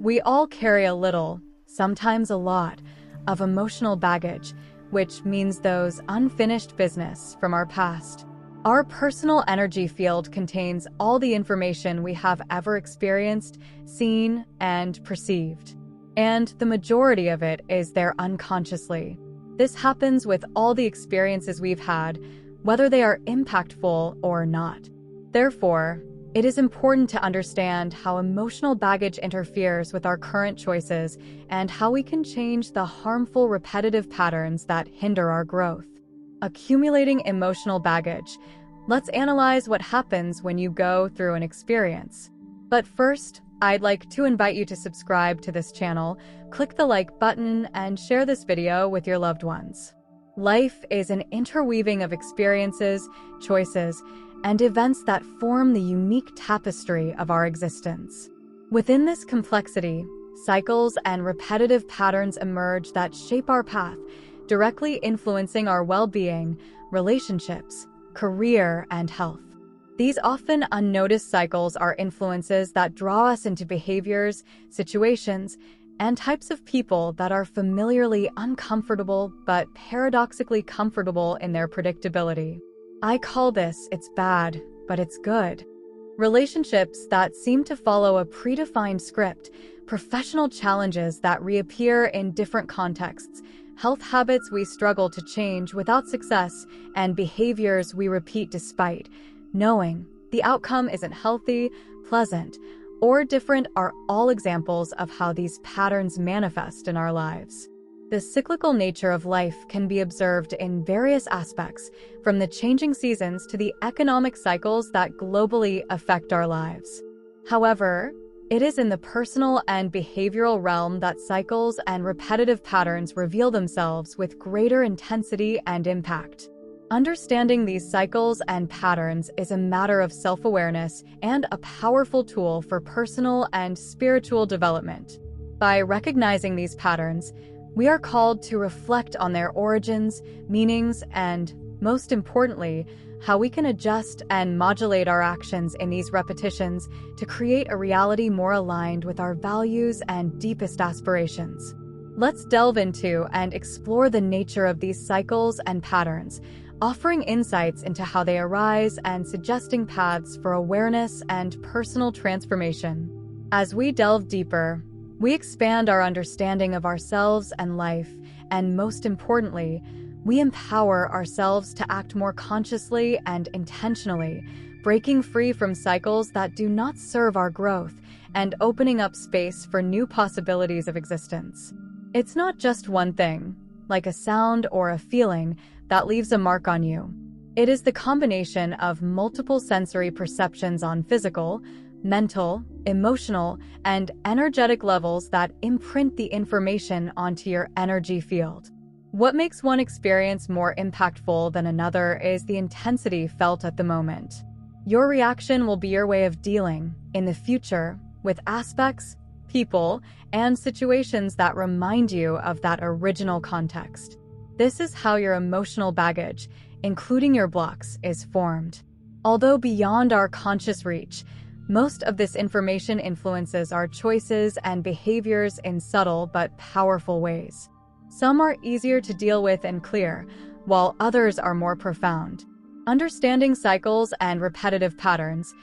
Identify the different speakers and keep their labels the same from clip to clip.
Speaker 1: We all carry a little, sometimes a lot, of emotional baggage, which means those unfinished business from our past. Our personal energy field contains all the information we have ever experienced, seen, and perceived. And the majority of it is there unconsciously. This happens with all the experiences we've had, whether they are impactful or not. Therefore, it is important to understand how emotional baggage interferes with our current choices and how we can change the harmful repetitive patterns that hinder our growth. Accumulating emotional baggage. Let's analyze what happens when you go through an experience. But first, I'd like to invite you to subscribe to this channel, click the like button, and share this video with your loved ones. Life is an interweaving of experiences, choices, and events that form the unique tapestry of our existence. Within this complexity, cycles and repetitive patterns emerge that shape our path, directly influencing our well-being, relationships, career, and health. These often unnoticed cycles are influences that draw us into behaviors, situations, and types of people that are familiarly uncomfortable but paradoxically comfortable in their predictability. I call this "it's bad, but it's good." Relationships that seem to follow a predefined script, professional challenges that reappear in different contexts, health habits we struggle to change without success, and behaviors we repeat despite knowing the outcome isn't healthy, pleasant, or different are all examples of how these patterns manifest in our lives. The cyclical nature of life can be observed in various aspects, from the changing seasons to the economic cycles that globally affect our lives. However, it is in the personal and behavioral realm that cycles and repetitive patterns reveal themselves with greater intensity and impact. Understanding these cycles and patterns is a matter of self-awareness and a powerful tool for personal and spiritual development. By recognizing these patterns, we are called to reflect on their origins, meanings, and, most importantly, how we can adjust and modulate our actions in these repetitions to create a reality more aligned with our values and deepest aspirations. Let's delve into and explore the nature of these cycles and patterns, offering insights into how they arise and suggesting paths for awareness and personal transformation. As we delve deeper, we expand our understanding of ourselves and life, and most importantly, we empower ourselves to act more consciously and intentionally, breaking free from cycles that do not serve our growth and opening up space for new possibilities of existence. It's not just one thing, like a sound or a feeling, that leaves a mark on you. It is the combination of multiple sensory perceptions on physical, mental, emotional, and energetic levels that imprint the information onto your energy field. What makes one experience more impactful than another is the intensity felt at the moment. Your reaction will be your way of dealing, in the future, with aspects, people, and situations that remind you of that original context. This is how your emotional baggage, including your blocks, is formed. Although beyond our conscious reach, most of this information influences our choices and behaviors in subtle but powerful ways. Some are easier to deal with and clear, while others are more profound. Understanding cycles and repetitive patterns,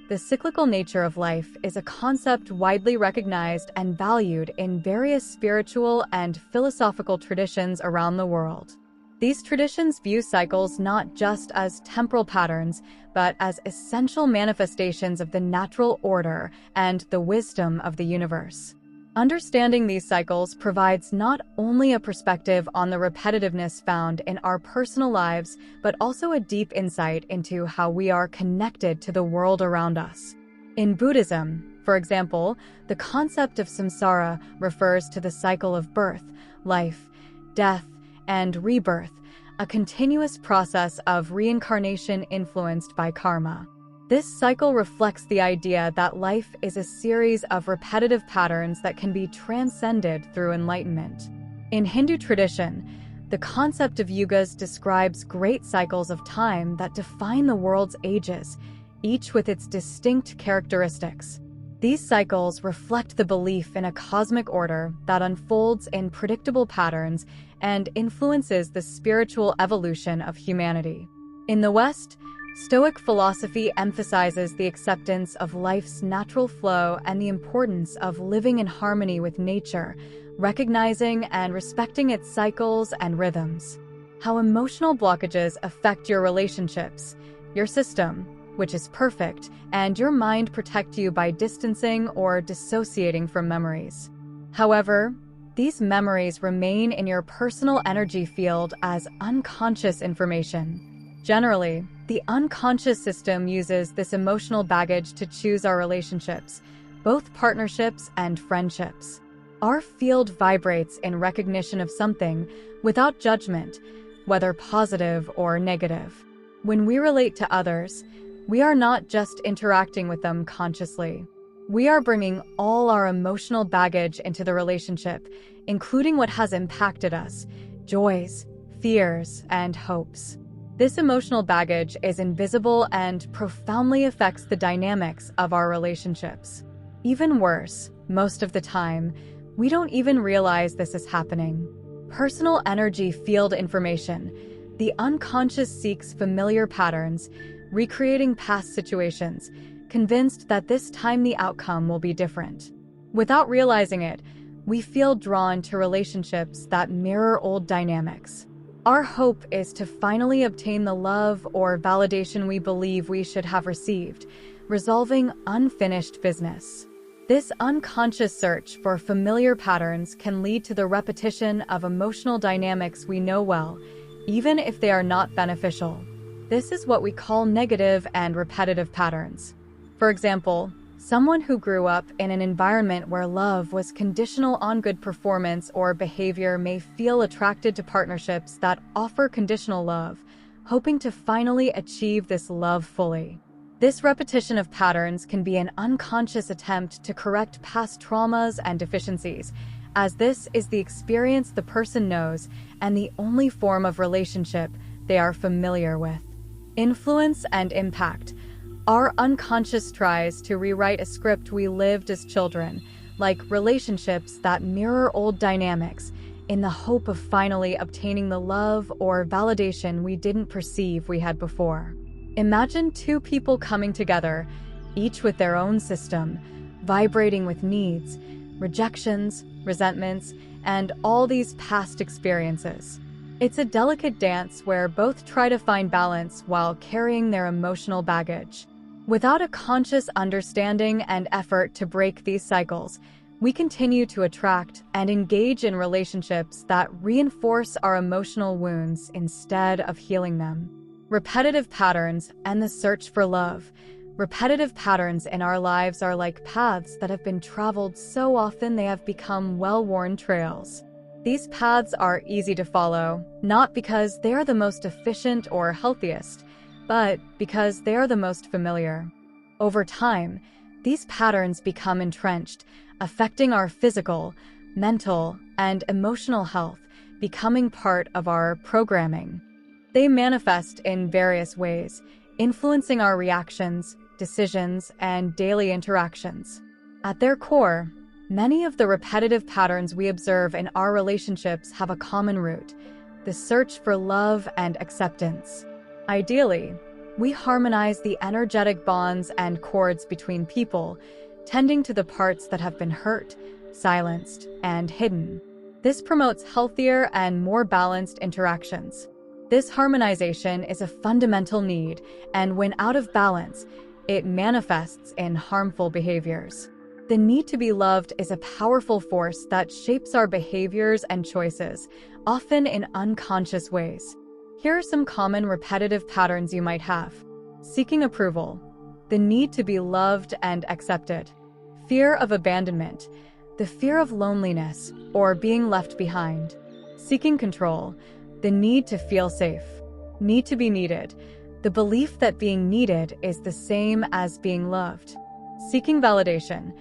Speaker 1: the cyclical nature of life is a concept widely recognized and valued in various spiritual and philosophical traditions around the world. These traditions view cycles not just as temporal patterns, but as essential manifestations of the natural order and the wisdom of the universe. Understanding these cycles provides not only a perspective on the repetitiveness found in our personal lives, but also a deep insight into how we are connected to the world around us. In Buddhism, for example, the concept of samsara refers to the cycle of birth, life, death, and rebirth, a continuous process of reincarnation influenced by karma. This cycle reflects the idea that life is a series of repetitive patterns that can be transcended through enlightenment. In Hindu tradition, the concept of yugas describes great cycles of time that define the world's ages, each with its distinct characteristics. These cycles reflect the belief in a cosmic order that unfolds in predictable patterns and influences the spiritual evolution of humanity. In the West, Stoic philosophy emphasizes the acceptance of life's natural flow and the importance of living in harmony with nature, recognizing and respecting its cycles and rhythms. How emotional blockages affect your relationships, your system, which is perfect, and your mind protect you by distancing or dissociating from memories. However, these memories remain in your personal energy field as unconscious information. Generally, the unconscious system uses this emotional baggage to choose our relationships, both partnerships and friendships. Our field vibrates in recognition of something without judgment, whether positive or negative. When we relate to others, we are not just interacting with them consciously. We are bringing all our emotional baggage into the relationship, including what has impacted us, joys, fears, and hopes. This emotional baggage is invisible and profoundly affects the dynamics of our relationships. Even worse, most of the time, we don't even realize this is happening. Personal energy field information. The unconscious seeks familiar patterns, recreating past situations, convinced that this time the outcome will be different. Without realizing it, we feel drawn to relationships that mirror old dynamics. Our hope is to finally obtain the love or validation we believe we should have received, resolving unfinished business. This unconscious search for familiar patterns can lead to the repetition of emotional dynamics we know well, even if they are not beneficial. This is what we call negative and repetitive patterns. For example, someone who grew up in an environment where love was conditional on good performance or behavior may feel attracted to partnerships that offer conditional love, hoping to finally achieve this love fully. This repetition of patterns can be an unconscious attempt to correct past traumas and deficiencies, as this is the experience the person knows and the only form of relationship they are familiar with. Influence and impact. Our unconscious tries to rewrite a script we lived as children, like relationships that mirror old dynamics, in the hope of finally obtaining the love or validation we didn't perceive we had before. Imagine two people coming together, each with their own system, vibrating with needs, rejections, resentments, and all these past experiences. It's a delicate dance where both try to find balance while carrying their emotional baggage. Without a conscious understanding and effort to break these cycles, we continue to attract and engage in relationships that reinforce our emotional wounds instead of healing them. Repetitive patterns and the search for love. Repetitive patterns in our lives are like paths that have been traveled so often they have become well-worn trails. These paths are easy to follow, not because they are the most efficient or healthiest, but because they are the most familiar. Over time, these patterns become entrenched, affecting our physical, mental, and emotional health, becoming part of our programming. They manifest in various ways, influencing our reactions, decisions, and daily interactions. At their core, many of the repetitive patterns we observe in our relationships have a common root: the search for love and acceptance. Ideally, we harmonize the energetic bonds and cords between people, tending to the parts that have been hurt, silenced, and hidden. This promotes healthier and more balanced interactions. This harmonization is a fundamental need, and when out of balance, it manifests in harmful behaviors. The need to be loved is a powerful force that shapes our behaviors and choices, often in unconscious ways. Here are some common repetitive patterns you might have. Seeking approval. The need to be loved and accepted. Fear of abandonment. The fear of loneliness or being left behind. Seeking control. The need to feel safe. Need to be needed. The belief that being needed is the same as being loved. Seeking validation.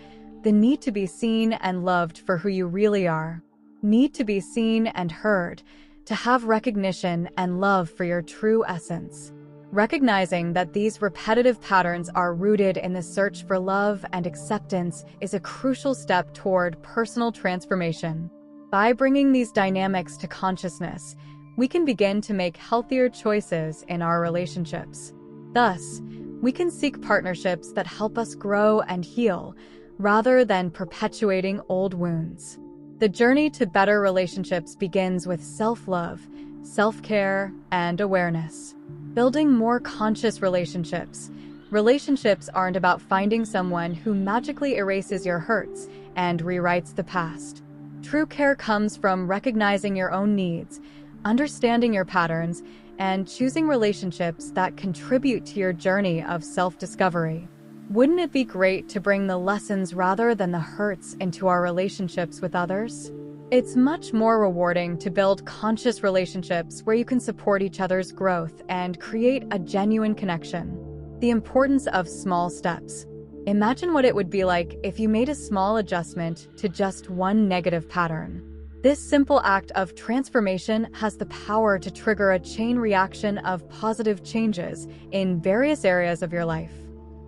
Speaker 1: The need to be seen and loved for who you really are. Need to be seen and heard, to have recognition and love for your true essence. Recognizing that these repetitive patterns are rooted in the search for love and acceptance is a crucial step toward personal transformation. By bringing these dynamics to consciousness, we can begin to make healthier choices in our relationships. Thus, we can seek partnerships that help us grow and heal, rather than perpetuating old wounds. The journey to better relationships begins with self-love, self-care, and awareness. Building more conscious relationships. Relationships aren't about finding someone who magically erases your hurts and rewrites the past. True care comes from recognizing your own needs, understanding your patterns, and choosing relationships that contribute to your journey of self-discovery. Wouldn't it be great to bring the lessons rather than the hurts into our relationships with others? It's much more rewarding to build conscious relationships where you can support each other's growth and create a genuine connection. The importance of small steps. Imagine what it would be like if you made a small adjustment to just one negative pattern. This simple act of transformation has the power to trigger a chain reaction of positive changes in various areas of your life.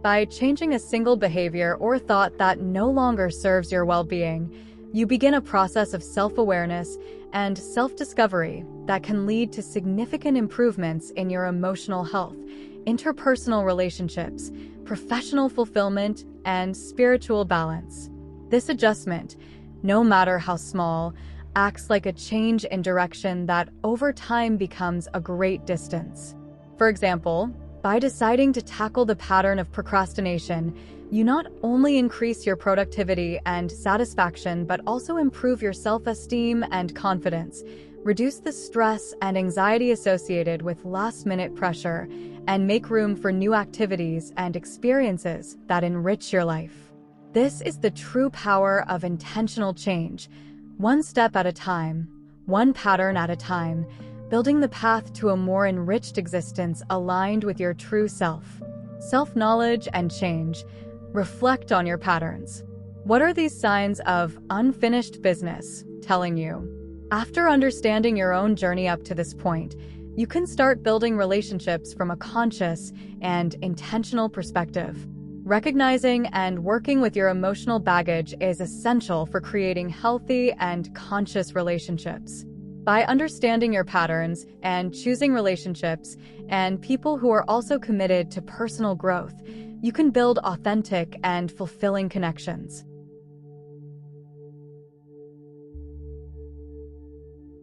Speaker 1: By changing a single behavior or thought that no longer serves your well-being, you begin a process of self-awareness and self-discovery that can lead to significant improvements in your emotional health, interpersonal relationships, professional fulfillment, and spiritual balance. This adjustment, no matter how small, acts like a change in direction that over time becomes a great distance. For example, by deciding to tackle the pattern of procrastination, you not only increase your productivity and satisfaction, but also improve your self-esteem and confidence, reduce the stress and anxiety associated with last-minute pressure, and make room for new activities and experiences that enrich your life. This is the true power of intentional change, one step at a time, one pattern at a time, building the path to a more enriched existence aligned with your true self. Self-knowledge and change. Reflect on your patterns. What are these signs of unfinished business telling you? After understanding your own journey up to this point, you can start building relationships from a conscious and intentional perspective. Recognizing and working with your emotional baggage is essential for creating healthy and conscious relationships. By understanding your patterns and choosing relationships and people who are also committed to personal growth, you can build authentic and fulfilling connections.